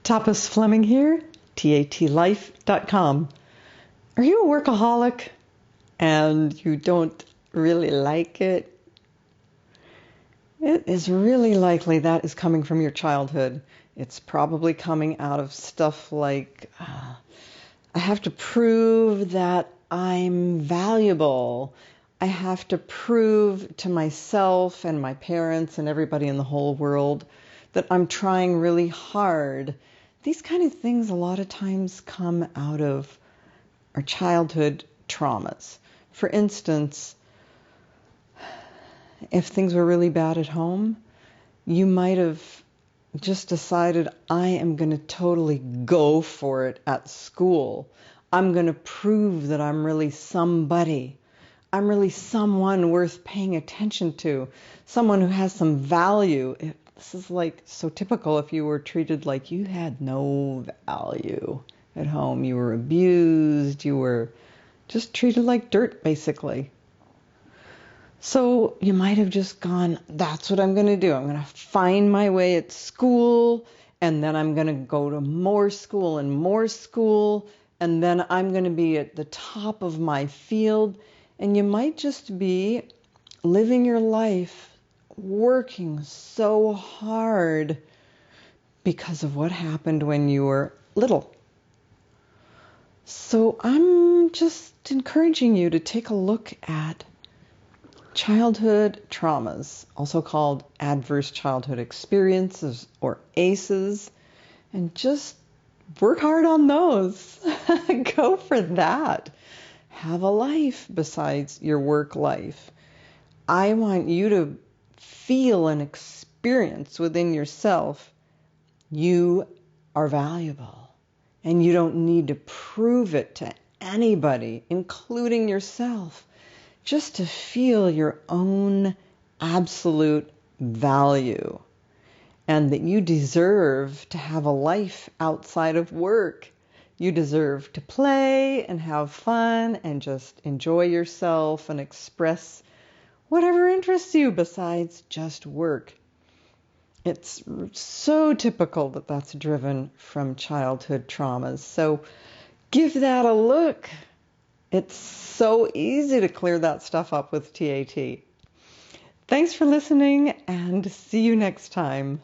Tapas Fleming here, tatlife.com. Are you a workaholic and you don't really like it? It is really likely that is coming from your childhood. It's probably coming out of stuff like, I have to prove that I'm valuable. I have to prove to myself and my parents and everybody in the whole world that I'm trying really hard. These kind of things a lot of times come out of our childhood traumas. For instance, if things were really bad at home, you might have just decided, I am going to totally go for it at school. I'm going to prove that I'm really somebody. I'm really someone worth paying attention to, someone who has some value. This is like so typical if you were treated like you had no value at home. You were abused. You were just treated like dirt, basically. So you might have just gone, that's what I'm going to do. I'm going to find my way at school, and then I'm going to go to more school, and then I'm going to be at the top of my field. And you might just be living your life working so hard because of what happened when you were little. So I'm just encouraging you to take a look at childhood traumas, also called adverse childhood experiences or ACEs, and just work hard on those. Go for that. Have a life besides your work life. I want you to feel and experience within yourself you are valuable, and you don't need to prove it to anybody, including yourself, just to feel your own absolute value, and that you deserve to have a life outside of work. You deserve to play and have fun and just enjoy yourself and express whatever interests you besides just work. It's so typical that that's driven from childhood traumas. So give that a look. It's so easy to clear that stuff up with TAT. Thanks for listening, and see you next time.